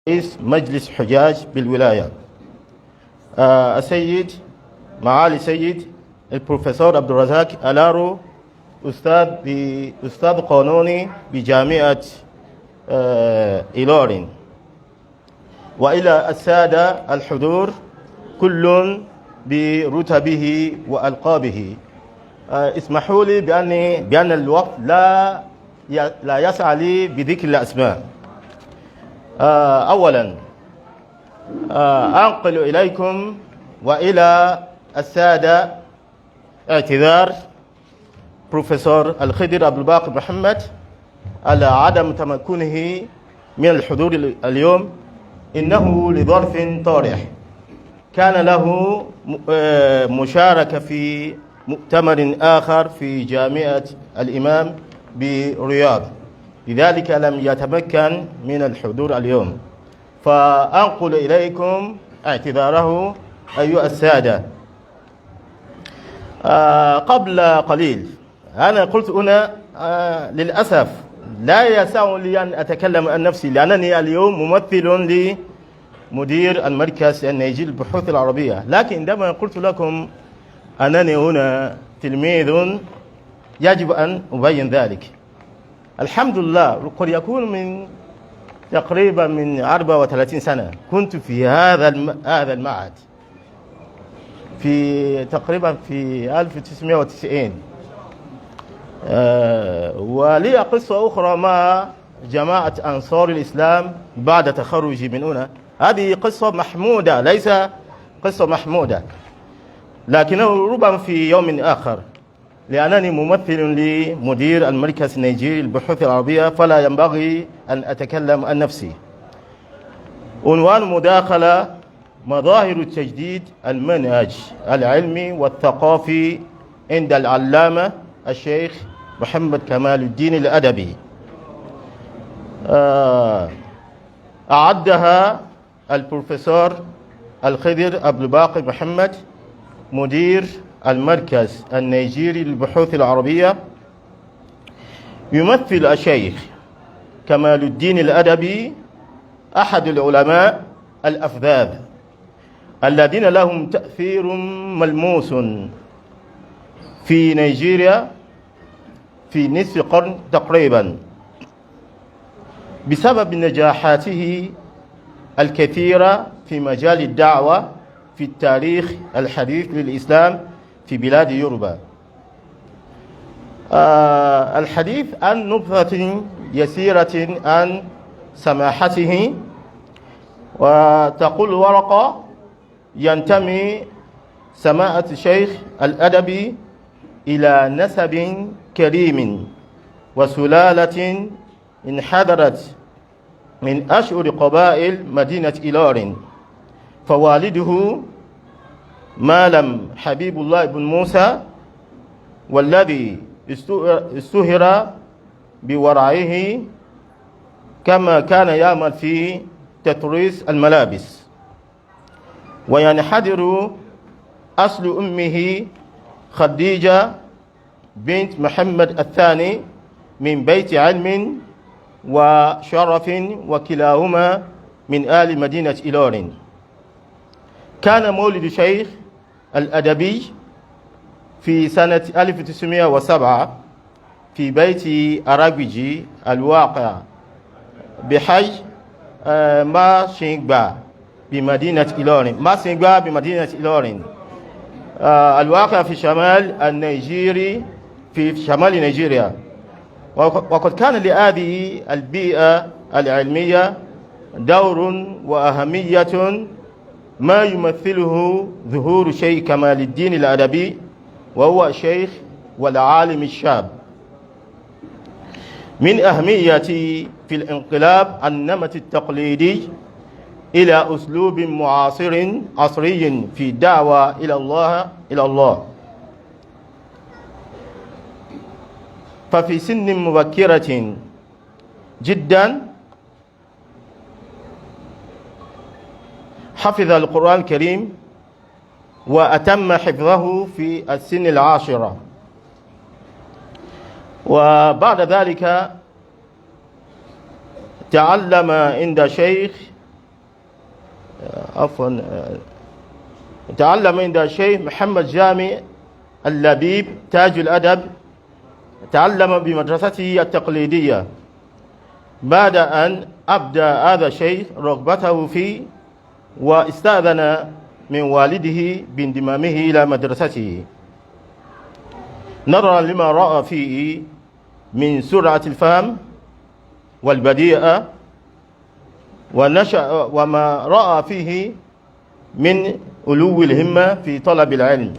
رئيس مجلس حجاج بالولاية السيد معالي السيد البروفيسور عبد الرزاق الارو، أستاذ قانوني بجامعة إيلورين، وإلى السادة الحضور كل برتبه وألقابه. اسمحوا لي بأن الوقت لا يسعى لي بذكر الأسماء. أولا أنقل إليكم وإلى السادة اعتذار بروفيسور الخضر عبد الباقي محمد على عدم تمكنه من الحضور اليوم، إنه لظرف طارئ. كان له مشاركة في مؤتمر آخر في جامعة الإمام برياض، لذلك لم يتمكن من الحضور اليوم، فأنقل إليكم اعتذاره أيها السادة. قبل قليل أنا قلت هنا للأسف لا يسع لي أن أتكلم عن نفسي، لأنني اليوم ممثل لمدير المركز النيجيري للبحوث العربية، لكن عندما قلت لكم أنني هنا تلميذ يجب أن أبين ذلك. الحمد لله، قد يكون من تقريبا من 34 سنة كنت في هذا المعهد تقريبا في 1990. ولي قصة أخرى مع جماعة أنصار الإسلام بعد تخرجي من هنا. هذه قصة محمودة، ليس قصة محمودة، لكنه ربما في يوم آخر، لأنني ممثل لمدير المركز النيجيري للبحوث العربية، فلا ينبغي أن أتكلم عن نفسي. عنوان مداخلة: مظاهر تجديد المنهج العلمي والثقافي عند العلامة الشيخ محمد كمال الدين الأدبي. أعدها البروفيسور الخضر عبد الباقي محمد، مدير المركز النيجيري للبحوث العربية. يمثل الشيخ كمال الدين الأدبي أحد العلماء الأفذاذ الذين لهم تأثير ملموس في نيجيريا في نصف قرن تقريبا، بسبب نجاحاته الكثيرة في مجال الدعوة في التاريخ الحديث للإسلام في بلاد يوروبا. الحديث عن نبذة يسيرة عن سماحته. وتقول ورقة: ينتمي سماحة الشيخ الأدبي إلى نسب كريم وسلالة انحدرت من أشهر قبائل مدينة إيلورين، فوالده مالم حبيب الله بن موسى، والذي اشتهر بورعه كما كان يعمل في تطريز الملابس. وينحدر أصل أمه خديجة بنت محمد الثاني من بيت علم وشرف، وكلاهما من آل مدينة إيلورين. كان مولد الشيخ الأدبي في سنة 1907 في بيت أراغويجي الواقع بحي ماسينغبا بمدينة إيلورين، الواقع في شمال النيجيري، في شمال نيجيريا. وقد كان لهذه البيئة العلمية دور وأهمية ما يمثله ظهور شيخ كمال الدين الأدبي، وهو شيخ والعالم الشاب. من أهميته في الانقلاب عن النمط التقليدي إلى أسلوب معاصر عصري في الدعوة إلى الله. ففي سن مبكرة جدا حفظ القرآن الكريم، وأتم حفظه في السن 10. وبعد ذلك تعلم عند شيخ عفوا تعلم عند الشيخ محمد جامع اللبيب تاج الأدب. تعلم بمدرسته التقليدية. بعد أن أبدى هذا الشيخ رغبته فيه واستأذن من والده بانضمامه إلى مدرسته نظرا لما رأى فيه من سرعة الفهم والبديهة، وما رأى فيه من علو الهمة في طلب العلم.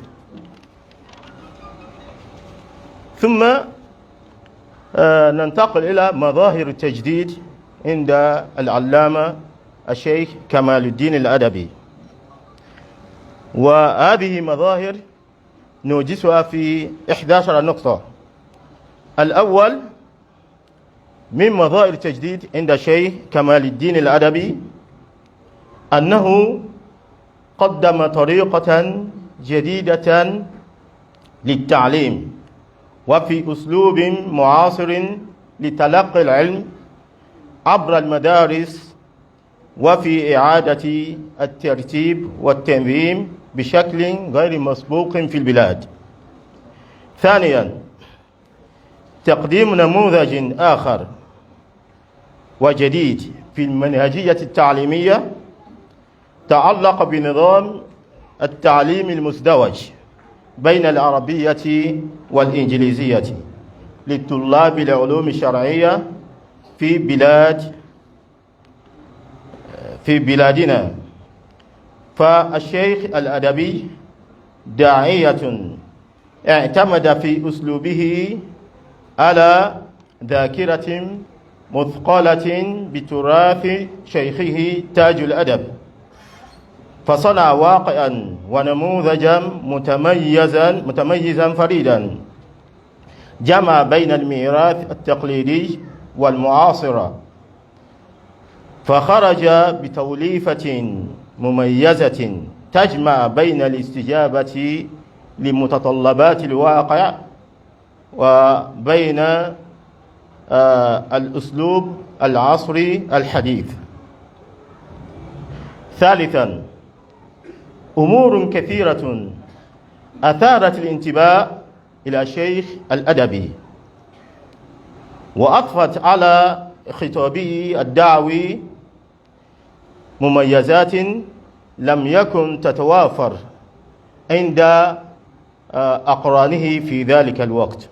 ثم ننتقل إلى مظاهر التجديد عند العلامة الشيخ كمال الدين الأدبي، وهذه مظاهر نوجسها في 11 نقطة. الأول من مظاهر التجديد عند الشيخ كمال الدين الأدبي أنه قدم طريقة جديدة للتعليم وفي أسلوب معاصر لتلقي العلم عبر المدارس، وفي إعادة الترتيب والتنظيم بشكل غير مسبوق في البلاد. ثانيا تقديم نموذج آخر وجديد في المنهجية التعليمية تعلق بنظام التعليم المزدوج بين العربية والإنجليزية لطلاب العلوم الشرعية في بلادنا. فالشيخ الأدبي داعية اعتمد في أسلوبه على ذاكرة مثقلة بتراث شيخه تاج الأدب، فصنع واقعا ونموذجا متميزا فريدا جمع بين الميراث التقليدي والمعاصرة، فخرج بتوليفة مميزة تجمع بين الاستجابة لمتطلبات الواقع وبين الأسلوب العصري الحديث. ثالثا أمور كثيرة أثارت الانتباه إلى الشيخ الأدبي وأضفت على خطابه الدعوي مميزات لم يكن تتوافر عند أقرانه في ذلك الوقت،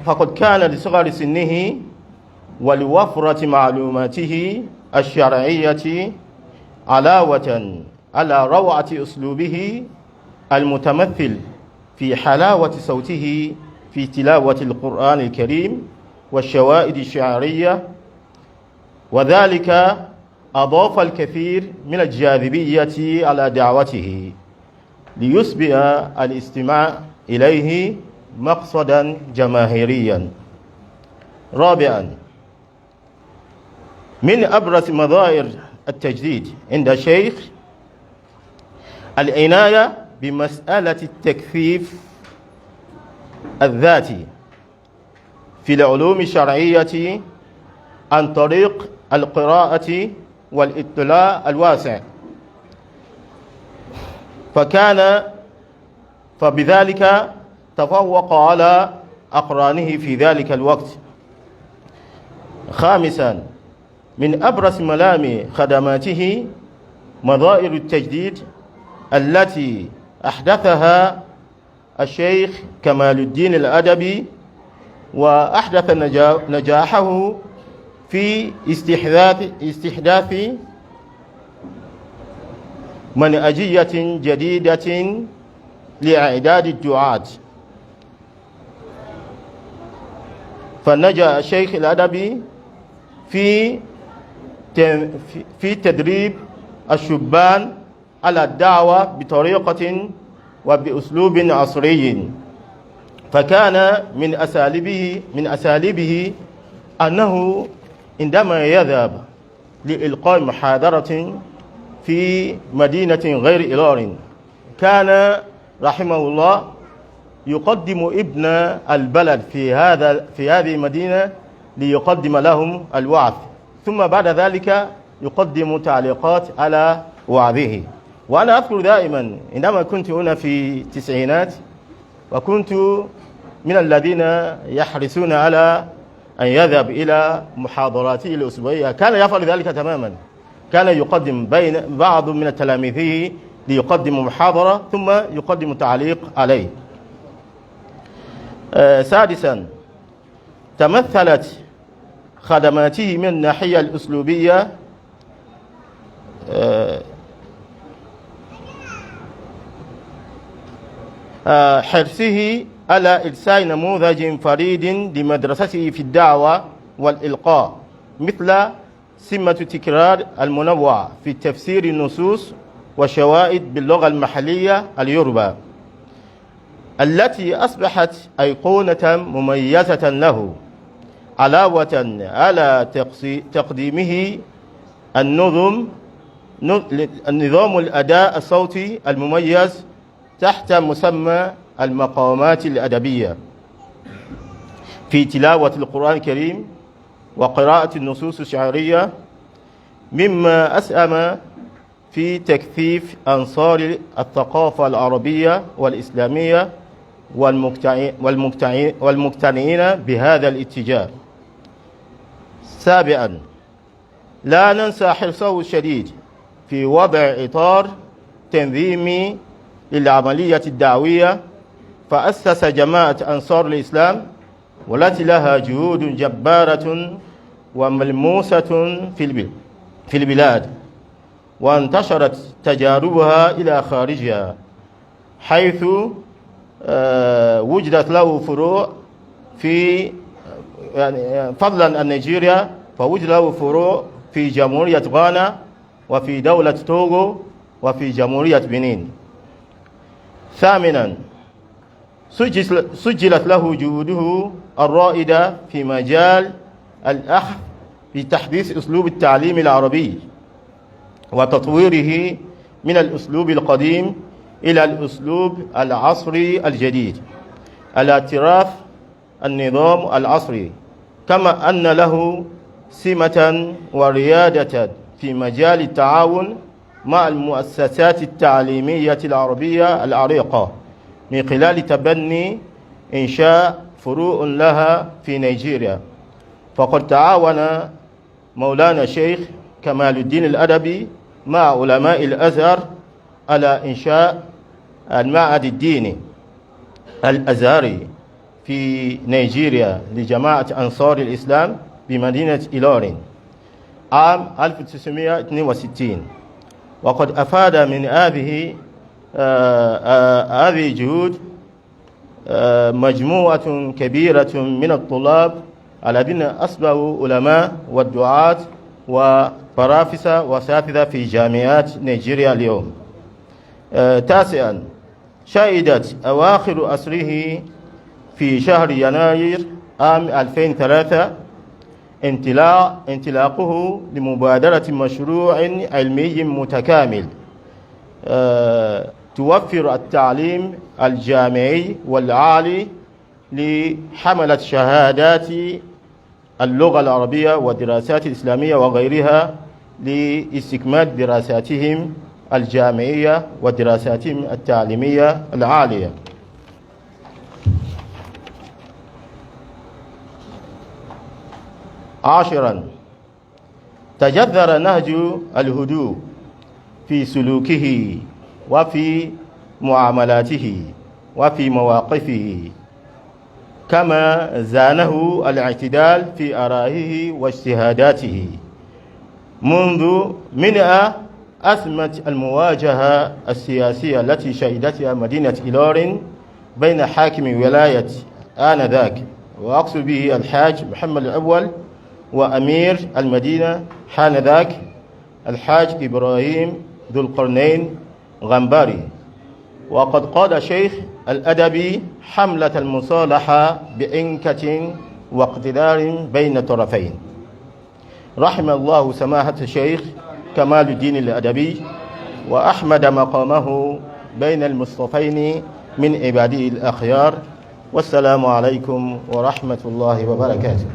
فقد كان لصغر سنه ولوفرة معلوماته الشرعية علاوة على روعة أسلوبه المتمثل في حلاوة صوته في تلاوة القرآن الكريم والشوائد الشعرية، وذلك أضاف الكثير من الجاذبية على دعوته ليصبح الاستماع إليه مقصدا جماهيريا. رابعا من أبرز مظاهر التجديد عند الشيخ العناية بمسألة التكثيف الذاتي في العلوم الشرعية عن طريق القراءة والاطلاع الواسع، فبذلك تفوق على أقرانه في ذلك الوقت. خامسا من أبرز ملامح خدماته مظاهر التجديد التي أحدثها الشيخ كمال الدين الأدبي، وأحدث نجاحه في استحداث منهجية جديدة لإعداد الدعاة. فنجح الشيخ الأدبي في تدريب الشبان على الدعوة بطريقة وبأسلوب عصري، فكان من أساليبه أنه عندما يذهب لإلقاء محاضرة في مدينة غير إيلورين كان رحمه الله يقدم ابن البلد في هذه المدينة ليقدم لهم الوعظ، ثم بعد ذلك يقدم تعليقات على وعظه. وأنا أذكر دائما عندما كنت هنا في التسعينات وكنت من الذين يحرصون على أن يذهب إلى محاضراته الأسبوعية، كان يفعل ذلك تماما. كان يقدم بين بعض من تلاميذه ليقدم محاضرة ثم يقدم تعليق عليه. سادسا، تمثلت خدماته من الناحية الأسلوبية حرصه على إرساء نموذج فريد لمدرسته في الدعوة والإلقاء، مثل سمة تكرار المنوع في تفسير النصوص وشوائد باللغة المحلية اليوروبا، التي أصبحت أيقونة مميزة له، علاوة على تقديمه النظام الأداء الصوتي المميز تحت مسمى المقامات الأدبية في تلاوة القرآن الكريم وقراءة النصوص الشعرية، مما أسهم في تكثيف أنصار الثقافة العربية والإسلامية والمقتنعين بهذا الاتجاه. سابعا، لا ننسى حرصه الشديد في وضع إطار تنظيمي للعملية الدعوية، فأسس جماعة أنصار الإسلام والتي لها جهود جبارة وملموسة في البلاد، وانتشرت تجاربها إلى خارجها، حيث وجدت له فروع في فضلا عن نيجيريا، فوجد له فروع في جمهورية غانا وفي دولة توغو وفي جمهورية بنين. ثامنا، سجلت له جهوده الرائدة في مجال الأخذ بتحديث أسلوب التعليم العربي وتطويره من الأسلوب القديم إلى الأسلوب العصري الجديد على اعتراف النظام العصري، كما أن له سمة وريادة في مجال التعاون مع المؤسسات التعليمية العربية العريقة، من خلال تبني إنشاء فروع لها في نيجيريا. فقد تعاون مولانا الشيخ كمال الدين الأدبي مع علماء الأزهر على إنشاء المعهد الديني الأزهري في نيجيريا لجماعة أنصار الإسلام بمدينة إيلورين عام 1962. وقد أفاد من هذه الجهود مجموعة كبيرة من الطلاب الذين أصبحوا علماء والدعاة وبرافسة وأساتذة في جامعات نيجيريا اليوم. تاسعا، شهدت أواخر عصره في شهر يناير عام 2003 انطلاقه لمبادرة مشروع علمي متكامل توفر التعليم الجامعي والعالي لحملة شهادات اللغة العربية والدراسات الإسلامية وغيرها لاستكمال دراساتهم الجامعية ودراساتهم التعليمية العالية. عاشرا، تجذر نهج الهدوء في سلوكه وفي معاملاته وفي مواقفه، كما زانه الاعتدال في آرائه واجتهاداته، منها أزمة المواجهة السياسية التي شهدتها مدينة إيلورين بين حاكم ولاية آنذاك، وأقصد به الحاج محمد الأول، وأمير المدينة حانذاك الحاج إبراهيم ذو القرنين غنباري. وقد قاد الشيخ الأدبي حملة المصالحة بإنكة واقتدار بين الطرفين. رحم الله سماحة الشيخ كمال الدين الأدبي، وأحمد مقامه بين المصطفين من عباده الأخيار. والسلام عليكم ورحمة الله وبركاته.